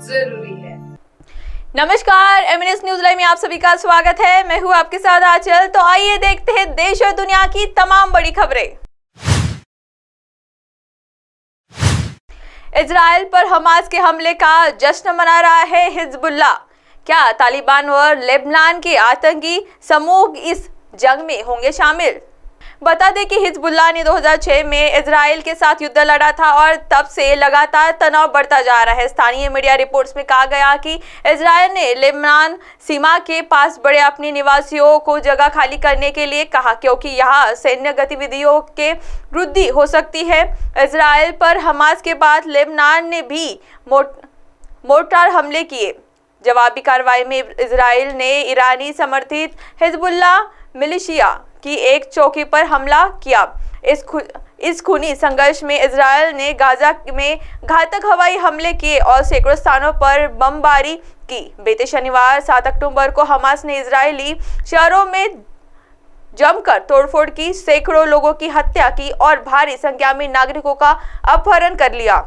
जरूरी है। नमस्कार, एमएनएस न्यूज लाइव में आप सभी का स्वागत है। मैं हूं आपके साथ आंचल। तो आइए देखते हैं देश और दुनिया की तमाम बड़ी खबरें। इजराइल पर हमास के हमले का जश्न मना रहा है हिजबुल्लाह। क्या तालिबान और लेबनान के आतंकी समूह इस जंग में होंगे शामिल? बता दें कि हिजबुल्लाह ने 2006 में इजराइल के साथ युद्ध लड़ा था और तब से लगातार तनाव बढ़ता जा रहा है। स्थानीय मीडिया रिपोर्ट्स में कहा गया कि इजराइल ने लेबनान सीमा के पास बड़े अपने निवासियों को जगह खाली करने के लिए कहा, क्योंकि यहाँ सैन्य गतिविधियों के वृद्धि हो सकती है। इजराइल पर हमास के बाद लेबनान ने भी मोर्टार हमले किए। जवाबी कार्रवाई में इजराइल ने ईरानी समर्थित हिजबुल्लाह मिलिशिया की एक चौकी पर हमला किया। इस खूनी संघर्ष में इजराइल ने गाजा में घातक हवाई हमले किए और सैकड़ों स्थानों पर बमबारी की। बीते शनिवार 7 अक्टूबर को हमास ने इजरायली शहरों में जमकर तोड़फोड़ की, सैकड़ों लोगों की हत्या की और भारी संख्या में नागरिकों का अपहरण कर लिया।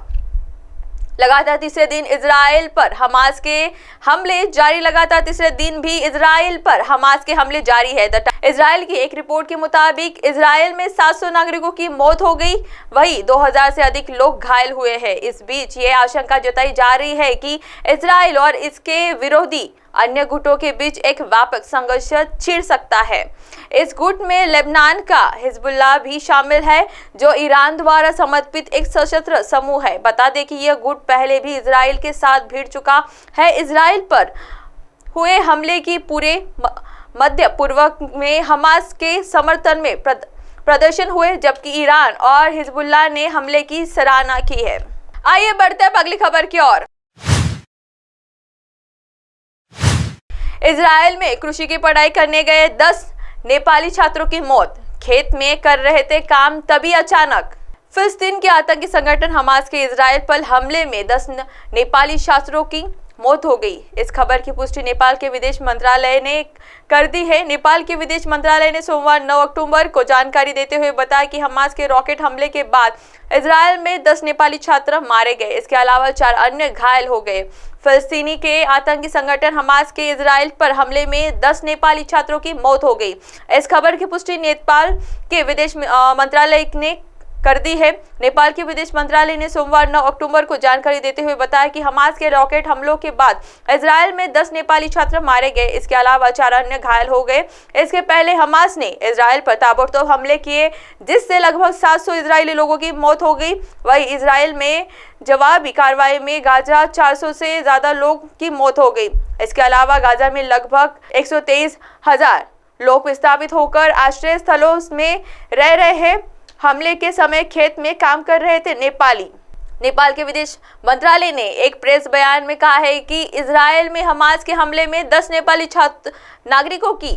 लगातार तीसरे दिन इजराइल पर हमास के हमले जारी। लगातार तीसरे दिन भी इजराइल पर हमास के हमले जारी है। इजराइल की एक रिपोर्ट के मुताबिक इजराइल में 700 नागरिकों की मौत हो गई, वहीं 2000 से अधिक लोग घायल हुए हैं। इस बीच ये आशंका जताई जा रही है कि इजराइल और इसके विरोधी अन्य गुटों के बीच एक व्यापक संघर्ष छिड़ सकता है। इस गुट में लेबनान का हिजबुल्लाह भी शामिल है, जो ईरान द्वारा समर्थित एक सशस्त्र समूह है। बता दें कि यह गुट पहले भी इजराइल के साथ भिड़ चुका है। इजराइल पर हुए हमले की पूरे मध्य पूर्व में हमास के समर्थन में प्रदर्शन हुए, जबकि ईरान और हिजबुल्लाह ने हमले की सराहना की है। आइए बढ़ते हैं अगली खबर की ओर। इजराइल में कृषि की पढ़ाई करने गए 10 नेपाली छात्रों की मौत। खेत में कर रहे थे काम, तभी अचानक। फिलिस्तीन के आतंकी संगठन हमास के इजराइल पर हमले में 10 नेपाली छात्रों की मौत हो गई। इस खबर की पुष्टि नेपाल के विदेश मंत्रालय ने कर दी है। नेपाल के विदेश मंत्रालय ने सोमवार 9 अक्टूबर को जानकारी देते हुए बताया कि हमास के रॉकेट हमले के बाद इजराइल में 10 नेपाली छात्र मारे गए। इसके अलावा 4 अन्य घायल हो गए। फिलिस्तीनी के आतंकी संगठन हमास के इजराइल पर हमले में 10 नेपाली छात्रों की मौत हो गई। इस खबर की पुष्टि नेपाल के विदेश मंत्रालय ने कर दी है। नेपाल के विदेश मंत्रालय ने सोमवार 9 अक्टूबर को जानकारी देते हुए बताया कि हमास के रॉकेट हमलों के बाद इजराइल में 10 नेपाली छात्र मारे गए। इसके अलावा 4 अन्य घायल हो गए। इसके पहले हमास ने इजराइल पर ताबड़तोड़ हमले किए, जिससे लगभग 700 इजरायली लोगों की मौत हो गई। वहीं इजराइल में जवाबी कार्रवाई में गाजा 400 से ज्यादा लोग की मौत हो गई। इसके अलावा गाजा में लगभग 123,000 लोग विस्थापित होकर आश्रय स्थलों में रह रहे हैं। हमले के समय खेत में काम कर रहे थे नेपाल के विदेश मंत्रालय ने एक प्रेस बयान में कहा है कि इजराइल में हमास के हमले में 10 नेपाली छात्र नागरिकों की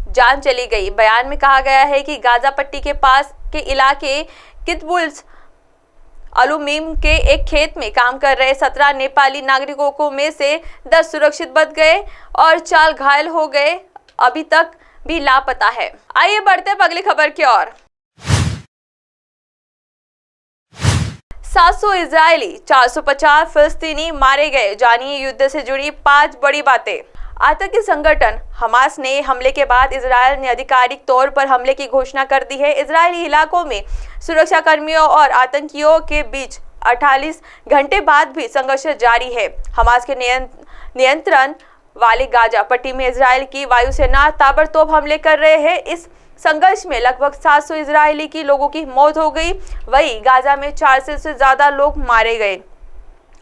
जान चली गई। बयान में कहा गया है कि गाजा पट्टी के पास के इलाके कितबुल्स अलुमीम के एक खेत में काम कर रहे 17 नेपाली नागरिकों को में से 10 सुरक्षित बच गए और 4 घायल हो गए, अभी तक भी लापता है। आइए बढ़ते हैं अगली खबर की ओर। 700 इजरायली, 450 फिलिस्तीनी मारे गए। जानिए युद्ध से जुड़ी 5 बड़ी बातें। आतंकी संगठन हमास ने हमले के बाद इजराइल ने आधिकारिक तौर पर हमले की घोषणा कर दी है। इजरायली इलाकों में सुरक्षा कर्मियों और आतंकियों के बीच 48 घंटे बाद भी संघर्ष जारी है। हमास के नियंत्रण वाली गाजा पट्टी में इजराइल की वायुसेना ताबड़तोड़ हमले कर रहे हैं। इस संघर्ष में लगभग 700 इजरायली की लोगों की मौत हो गई। वहीं गाजा में 400 से ज्यादा लोग मारे गए।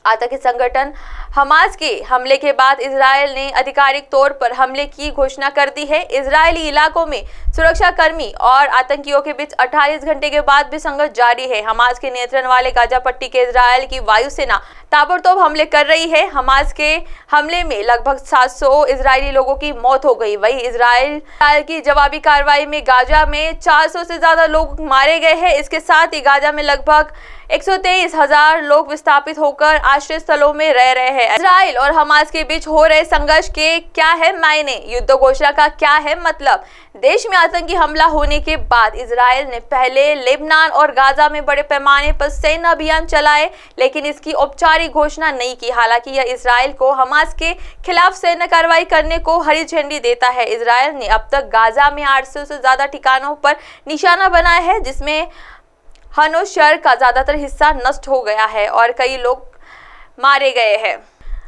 आतंकी संगठन हमास के हमले के बाद इजराइल ने आधिकारिक तौर पर हमले की घोषणा कर दी है। इजरायली इलाकों में सुरक्षा कर्मी और आतंकियों के बीच 48 घंटे के बाद भी संघर्ष जारी है। हमास के नियंत्रण वाले गाजा पट्टी के इजराइल की वायुसेना ताबड़तोड़ हमले कर रही है। हमास के हमले में लगभग 700 इजरायली लोगों की मौत हो गई। वहीं इजराइल की जवाबी कार्रवाई में गाजा में 400 से ज्यादा लोग मारे गए हैं। इसके साथ ही गाजा में लगभग 123,000 लोग विस्थापित होकर आश्रय स्थलों में रह रहे हैं। इजराइल और हमास के बीच हो रहे संघर्ष के क्या है मायने, युद्ध घोषणा का क्या है मतलब। देश में आतंकी हमला होने के बाद इजराइल ने पहले लेबनान और गाजा में बड़े पैमाने पर सैन्य अभियान चलाए, लेकिन इसकी औपचारिक घोषणा नहीं की। हालांकि यह इजराइल को हमास के खिलाफ सैन्य कार्रवाई करने को हरी झंडी देता है। इजराइल ने अब तक गाजा में 800 से ज्यादा ठिकानों पर निशाना बनाया है, जिसमें हनोशर का ज्यादातर हिस्सा नष्ट हो गया है और कई लोग मारे गए हैं।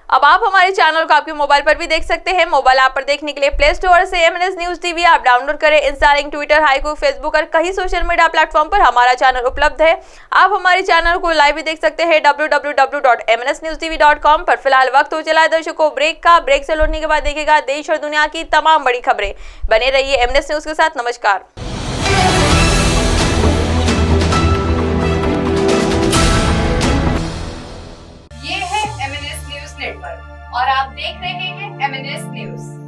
अब आप हमारे चैनल को आपके मोबाइल पर भी देख सकते हैं। मोबाइल ऐप पर देखने के लिए प्ले स्टोर से MNS न्यूज टीवी आप डाउनलोड करें। इंस्टाग्राम, ट्विटर, हाइकू, फेसबुक और कई सोशल मीडिया प्लेटफॉर्म पर हमारा चैनल उपलब्ध है। आप हमारे चैनल को लाइव भी देख सकते हैं www.mnsnewstv.com पर। फिलहाल वक्त हो चला है दर्शकों ब्रेक का। ब्रेक से लौटने के बाद देखिएगा देश और दुनिया की तमाम बड़ी खबरें। बने रहिए MNS न्यूज के साथ। नमस्कार। और आप देख रहे हैं MNS न्यूज।